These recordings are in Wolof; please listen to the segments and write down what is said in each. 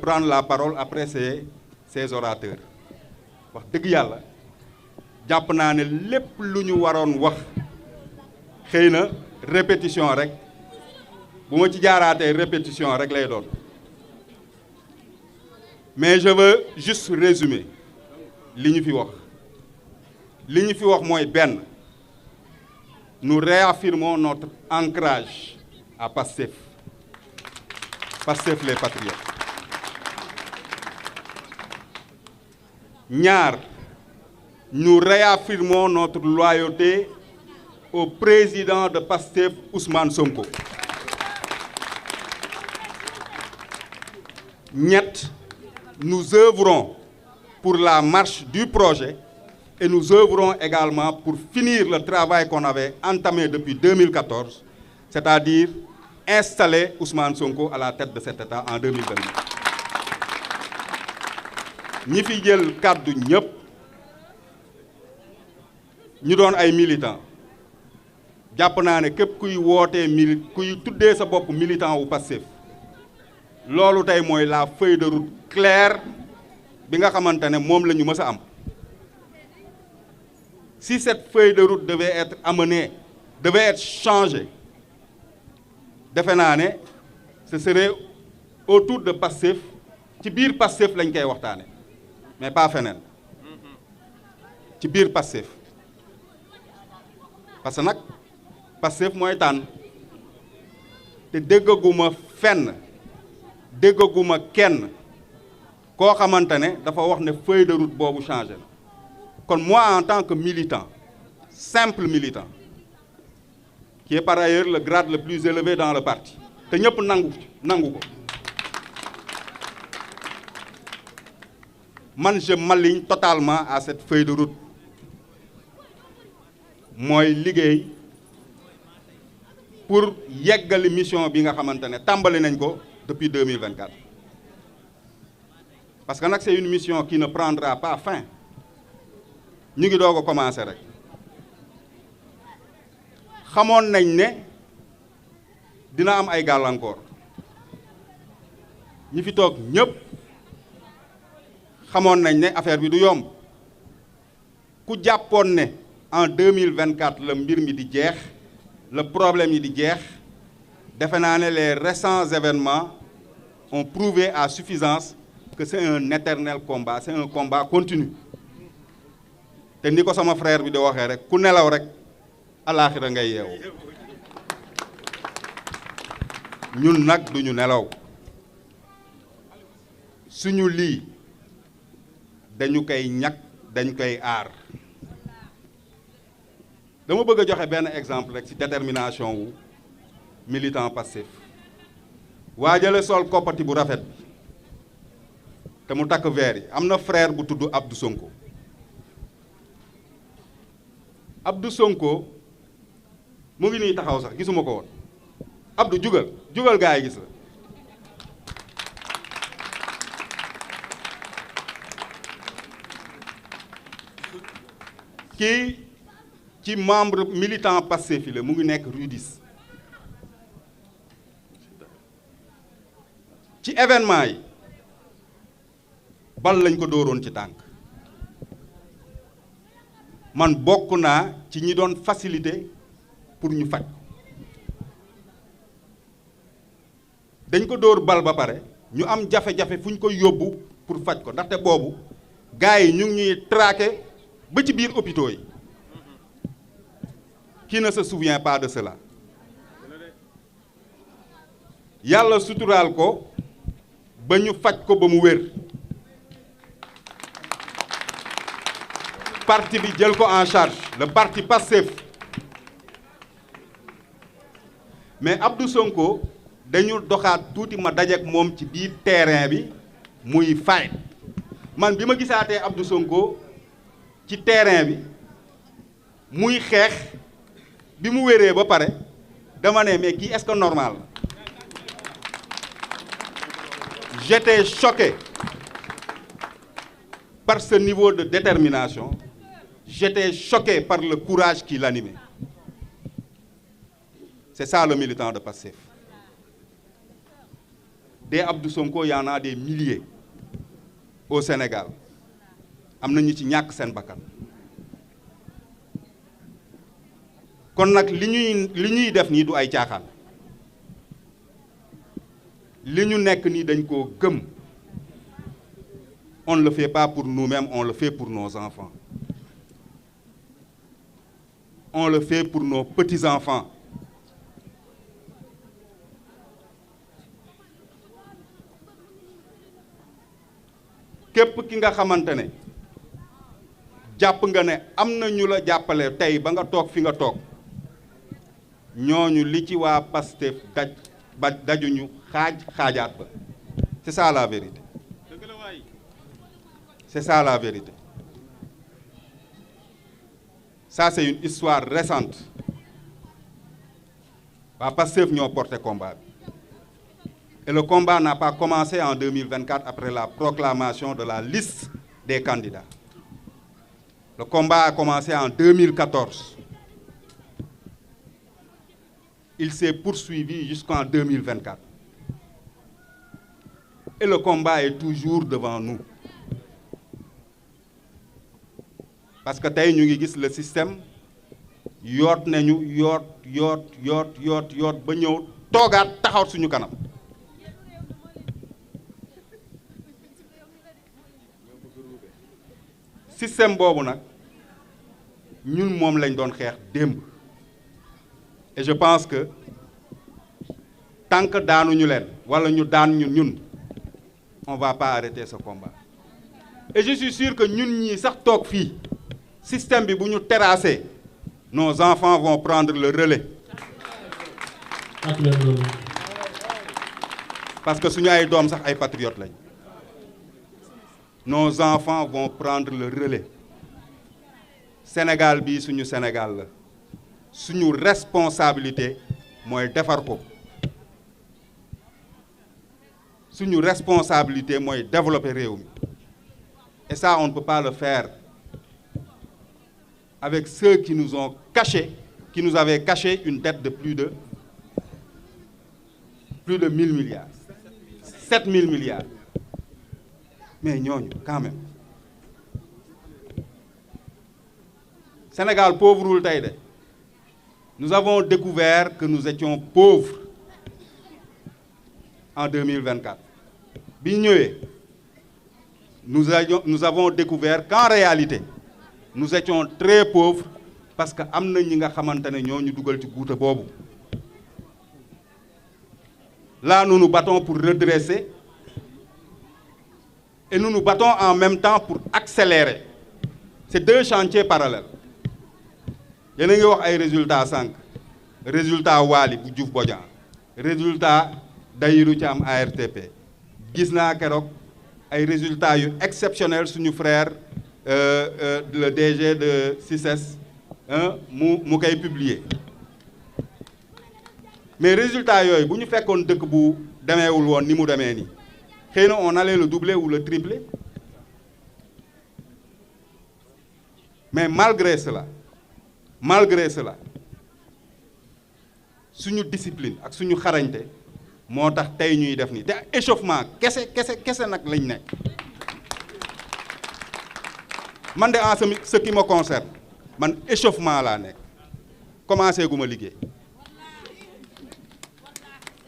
prendre la parole après ces orateurs wax dëgg yàlla jàpp naa ne lépp lu ñu waroon wax xëy na répétition rek bu ma ci jaaraatee répétition rek lay doon mais je veux juste résumer li ñu fi wax mooy benn nous réaffirmons notre ancrage à Pastef les patriotes ñaar nous réaffirmons notre loyauté au président de Pastef Ousmane Sonko ñett nous œuvrons pour la marche du projet et nous œuvrons également pour finir le travail qu'on avait entamé depuis 2014, c'est-à-dire installer Ousmane Sonko à la tête de cet État en 2022. ñi fi jël kàddu ñëpp ñu doon ay militants jàpp naa ne képp kuy wootee kuy tuddee sa bopp militant wu Pastef loolu tey mooy la feuille de route claire bi nga xamante ne moom la ñu mës a am. Si cette feuille de route devait être amenée, devait être changée, defe naa ne ce serait autour de Pastef ci biir Pastef lañ koy waxtaane mais pas feneen ci biir Pastef parce que nag Pastef mooy tànn te déggaguma kenn koo xamante ne dafa wax ne feuille de route boobu changé na kon moi en tant que militant simple militant qui est par ailleurs le grade le plus élevé dans le parti te ñëpp nangu ko man je m'aligne totalement à cette feuille de route mooy liggéey pour yeggali mission bi nga xamante ne tàmbali nañ ko depuis 2024 parce que nag c'est une mission qui ne prendra pas fin ñu ngi doog a commencer rek xamoon nañ ne dina am ay gàllankoor ñi fi toog ñëpp xamoon nañ ne affaire bi du yomb ku jàppoon ne en 2024 la mbir mi di jeex le problème yi di jeex defe naa ne les récents événements ont prouvé à suffisance que c'est un éternel combat c'est un combat continu te ni ko sama frère bi di waxee rek ku nelaw rek alaaxira ngay yeewu ñun nag duñu nelaw suñu lii dañu koy ñàkk dañ koy aar dama bëgg a joxe benn exemple rek ci détermination wu militant Pastef waajale sol koppati bu rafet bi te mu takk verre yi am na frère bu tudd Abdou Sonko Abdou Sonko mu ngi nii taxaw sax gisuma ko woon Abdou jugal gaa yi gis la kii ci membre militant Pastef la mu ngi nekk rue 10 ci événement yi bal lañ ko dóoroon ci tànk man bokk naa ci ñi doon faciliter pour ñu faj dañ ko dóor bal ba pare ñu am jafe-jafe fu ñu ko yóbbu pour faj ko ndaxte boobu gars yi ñu ngi ñuy traquer ba ci biir hôpitaux yi qui ne se souvient pas de cela yàlla suturaal ko ba ñu faj ko ba mu wér parti bi jël ko en charge le parti Pastef mais Abdou Sonko dañu doxaat tuuti ma dajeek moom ci biir terrain bi muy fay man bi ma gisaatee Abdou Sonko ci terrain bi muy xeex bi mu wéree ba pare dama ne mais kii est-ce que normal j'étais choqué par ce niveau de détermination j'étais choqué par le courage qui l'animait c'est ça le militant de Pastef des Abdou Sonko y en a des milliers au Sénégal am na ñu ci ñàkk seen bakkan kon nag li ñuy def nii du ay caaxaan li ñu nekk nii dañ koo gëm on ne le fait pas pour nous-mêmes, on le fait pour nos enfants. On le fait pour nos petits-enfants. képp ki nga xamante ne jàpp nga ne am na ñu la jàppale tey ba nga toog fi nga toog ñooñu li ci waa Pastef dajuñu xaajaat ba c'est ça la vérité. C'est ça la vérité. Ça c'est une histoire récente. waa Pastef ñoo porté combat bi. Et le combat n'a pas commencé en 2024 après la proclamation de la liste des candidats. Le combat a commencé en 2014. Il s'est poursuivi jusqu'en 2024. Et le combat est toujours devant nous. Parce que tey ñu ngi gis le système yoot nañu yoot ba ñëw toogaat taxaw suñu kanam. Système boobu nag ñun moom lañ doon xeex démb et je pense que tant que daanuñu leen wala ñu daan ñun on va pas arrêter ce combat et je suis sûr que ñun ñii sax toog fii système bi bu ñu terrassé nos enfants vont prendre le relais parce que suñu ay doom sax ay patriotes lañ. Nos enfants vont prendre le relais. Sénégal bi suñu Sénégal la suñu responsabilité mooy defar ko suñu responsabilité mooy développer réew mi et ça on ne peut pas le faire avec ceux qui nous ont caché, qui nous avaient caché une dette de plus de 1000 milliards 7000 milliards. Mais ñooñu quand même Sénégal pauvreul tey de nous avons découvert que nous étions pauvres en 2024 bi ñëwee nous avons découvert qu'en réalité nous étions très pauvres parce que am na ñi nga xamante ne ñoo ñu dugal ci guuta boobu. Là nous nous battons pour redresser. Et nous nous battons en même temps pour accélérer. C'est deux chantiers parallèles. yéen a ngi wax ay résultats sànq résultat Waly bu Diouf Bodian résultat Dayirou Thiam ARTP gis naa keroog ay résultats yu exceptionnels suñu frère le DG de CICES mu koy publier mais résultats yooyu bu ñu fekkoon dëkk bu demeewul woon ni mu demee nii xëy na on allait le doubler ou le tripler mais malgré cela suñu discipline ak suñu xarañte moo tax tey ñuy def nii te échauffement kese nag lañ nekk man de en ce qui me concerne man échauffement laa nekk commencé gu ma liggéey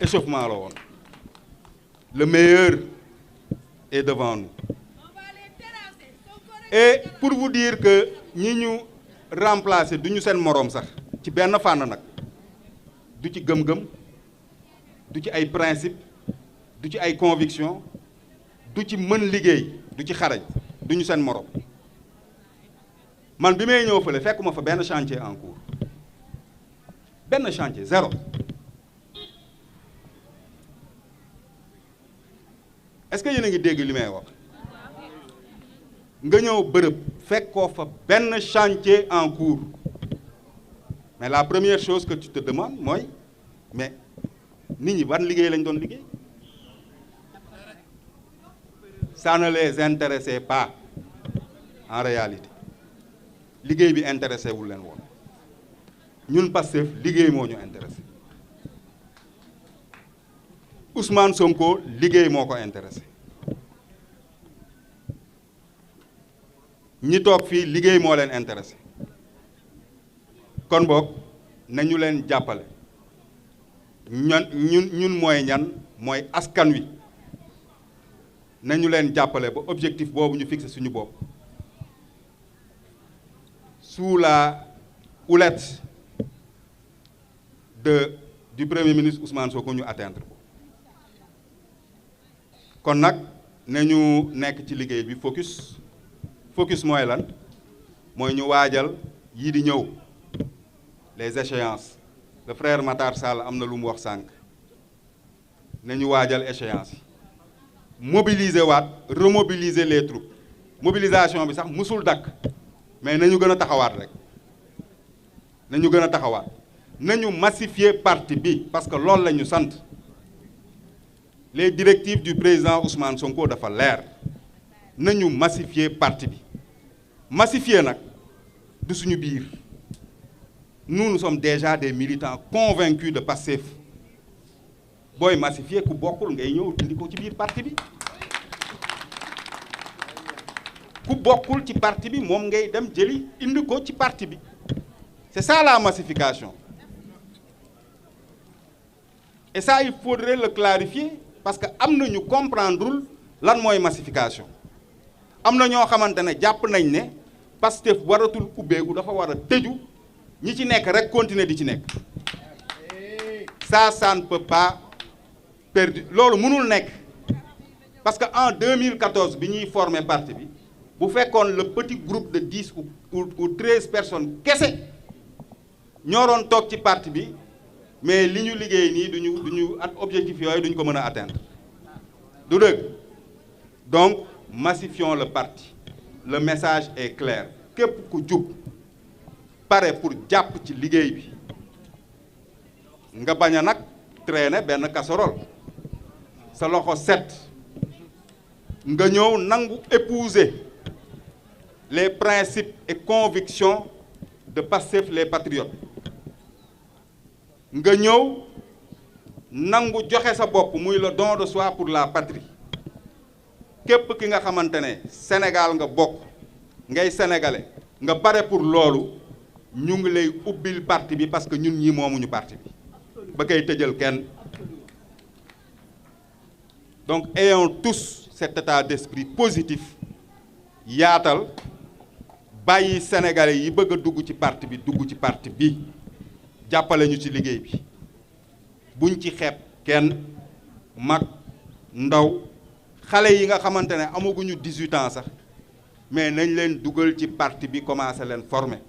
échauffement la woon le meilleur est devant nous et pour vous dire que ñi ñu remplacer du ñu seen moroom sax ci benn fànn nag du ci gëm-gëm du ci ay principe du ci ay conviction du ci mën liggéey du ci xarañ du ñu seen moroom man bi may ñëw fële fekkuma fa benn chantier en cours benn chantier zéro est-ce que yéen a ngi dégg li may wax nga ñëw bërëb fekkoo fa benn chantier en cours mais la première chose que tu te demandes mooy mais nit ñi ban liggéey lañ doon liggéey ça ne les intéressait pas en réalité liggéey bi intéressé wul leen woon ñun Pastef liggéey moo ñu intéressé Ousmane Sonko liggéey moo ko intéressé ñi toog fii liggéey moo leen intéressé kon boog nañu leen jàppale ñun mooy ñan mooy askan wi nañu leen jàppale ba objectif boobu ñu fixé suñu bopp sous la houlette du Premier ministre Ousmane Sonko ñu atteindre ko kon nag nañu nekk ci liggéey bi focus mooy lan mooy ñu waajal yii di ñëw les échéances le frère Matar Sall am na lu mu wax sànq nañu waajal échéance yi mobiliser waat remobiliser les troupes mobilisation bi sax musul dakk mais nañu gën a taxawaat rek nañu gën a taxawaat nañu massifier parti bi parce que loolu la ñu sant les directives du président Ousmane Sonko dafa leer nañu massifier parti bi massifier nag du suñu biir nous sommes déjà des militants convaincus de Pastef booy massifier ku bokkul ngay ñëw indi ko ci biir parti bi ku bokkul ci parti bi moom ngay dem jëli indi ko ci parti bi c'est ça la massification et ça il faudrait le clarifier parce que am na ñu comprendrewul lan mooy massification am na ñoo xamante ne jàpp nañ ne Pastef waratul ubbeeku dafa war a tëju ñi ci nekk rek continuer di ci nekk ça ne peut pas perdre loolu mënul nekk parce que en 2014 bi ñuy former parti bi bu fekkoon le petit groupe de 10 ou 13 personnes kese ñoo doon toog ci parti bi mais li ñu liggéey nii duñu at objectif yooyu duñu ko mën a atteindre du dëgg donc massifions le parti le message est clair képp ku jub pare pour jàpp ci liggéey bi nga bañ a nag traîner benn casserole sa loxo set nga ñëw nangu épouser les principes et convictions de Pastef les patriotes nga ñëw nangu joxe sa bopp muy le don de soi pour la patrie képp ki nga xamante ne Sénégal nga bokk ngay sénégalais nga pare pour loolu ñu ngi lay ubbil parti bi parce que ñun ñi moomuñu parti bi ba koy tëjal kenn donc ayons tous cet état d'esprit positif yaatal bàyyi sénégalais yi bëgg a dugg ci parti bi jàppale ñu ci liggéey bi buñ ci xeeb kenn mag ndaw xale yi nga xamante ne amaguñu 18 ans sax mais nañ leen dugal ci parti bi commencé leen former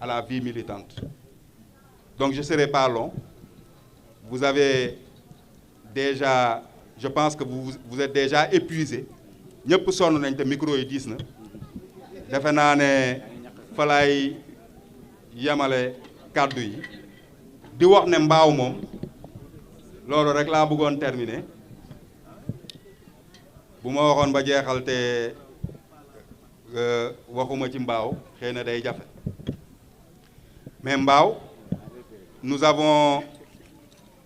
à la vie militante donc je serai pas long vous avez déjà je pense que vous êtes déjà épuisé ñëpp sonn nañ te micro yi diis na defe naa ne fa laay yemale kàddu yi di wax ne mbaaw moom loolu rek laa bëggoon terminer bu ma waxoon ba jeexal te waxuma ci mbaaw xëy na day jafe mais mbaaw nous avons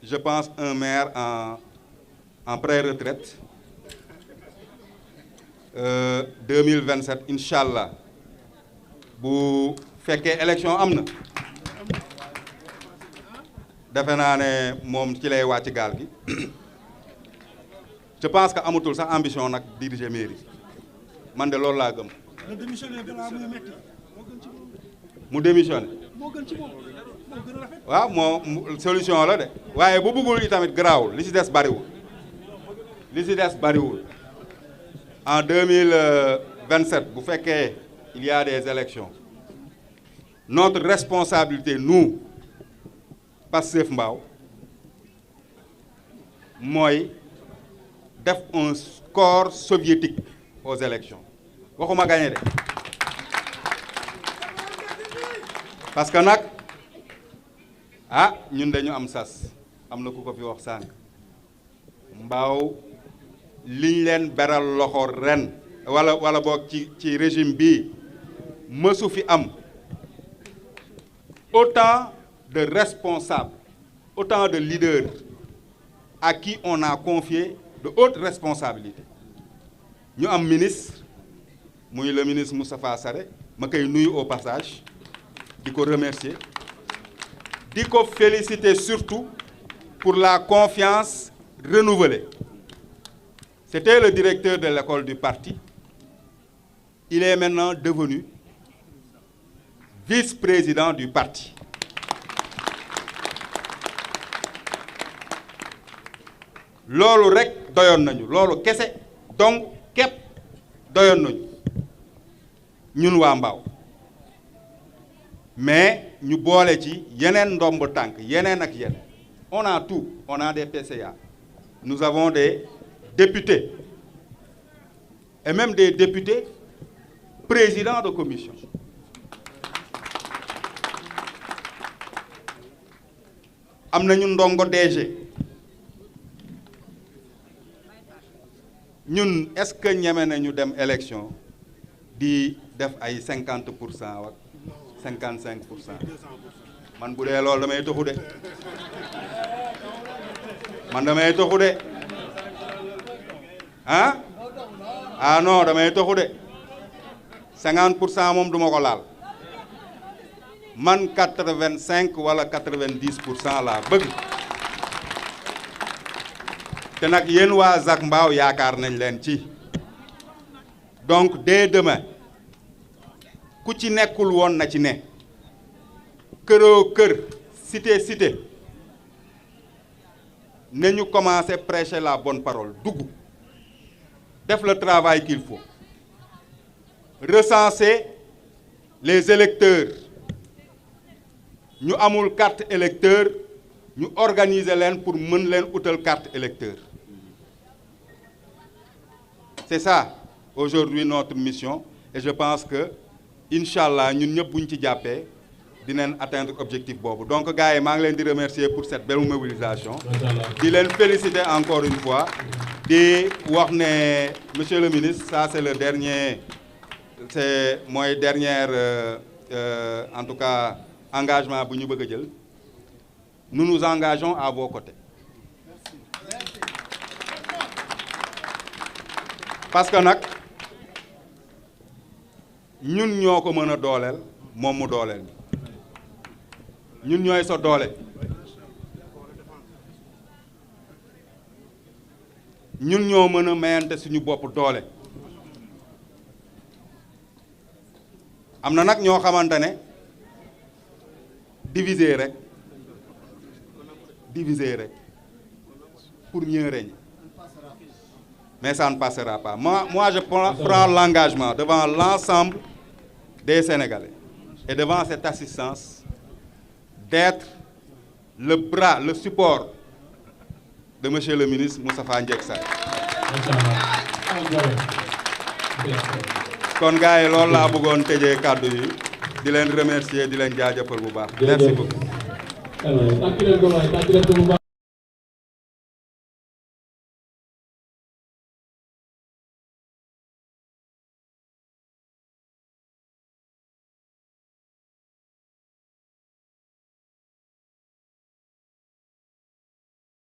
je pense un maire en pré-retraite 2027 incha allah bu fekkee élection am na defe naa ne moom ci lay wàcc gaal gi je pense que amatul sax ambition nag diriger mairie man de loolu laa gëm. mu démissionné. waaw moo solution la de waaye bu bëggul itamit garaawul li ci des bariwul en 2027 bu fekkee il y a des élections notre responsabilité nous Pastef Mbao mooy def un score soviétique aux élections waxuma gagné de parce que nag ñun dañu am sas am na ku ko fi wax sànq Mbao liñ leen beral loxo ren wala boog ci régime bi mësu fi am autant de responsables autant de leaders à qui on a confié de hautes responsabilités. Nous avons un ministre, le ministre Moustapha Sarré, je le au passage, je le remercier. Je le féliciter surtout pour la confiance renouvelée. C'était le directeur de l'école du parti. Il est maintenant devenu vice-président du parti. Lolo rek doyon nañu lolo kese donc kep doyon nañu ñun wa Mbao mais ñu bolé ci yenen ndomb tank yenen ak yenen on a tout, on a des PCA, nous avons des députés et même des députés présidents de commission. Amna ñu ndongo DG. Nous, est-ce que nous avons dem élection di def ay 50% ou 55%? Man bu dee loolu damay toxu de. Man damay toxu de. Hein? Ah non, damay toxu de. 50% moom duma ko laal. Man 85 wala 90% laa bëgg. te nag yéen waa Zac Mbao yaakaar nañ leen ci donc dès demain ku ci nekkul woon na ci ne këroo kër cité cité ne ñu commencer prêcher la bonne parole dugg def le travail qu'il faut recenser les électeurs ñu amul carte électeur ñu organiser leen pour mën leen utal carte électeur. C'est ça, aujourd'hui, notre mission. Et je pense que, Inch'Allah, nous ne pouvons pas atteindre l'objectif. Donc, gars, je vous remercie pour cette belle mobilisation. Je vous félicite encore une fois. Monsieur le ministre, ça c'est le dernier, c'est mon dernier, en tout cas, engagement pour nous. Nous nous engageons à vos côtés. Parce que nak ñun ñoko mëna dolel mom mu dolel ñun ñoy so dolé ñun ñoo mëna mayante suñu bop dolé amna nak ño xamantane diviser rek pour mieux régner. Mais ça ne passera pas. Moi je prends l'engagement devant l'ensemble des Sénégalais et devant cette assistance d'être le bras, le support de monsieur le ministre Moustapha Ndiaye Sarr. kon gars yi loolu laa bëggoon tëjee kàddu yi di leen remercier di leen jaajëfal bu baax. Merci beaucoup.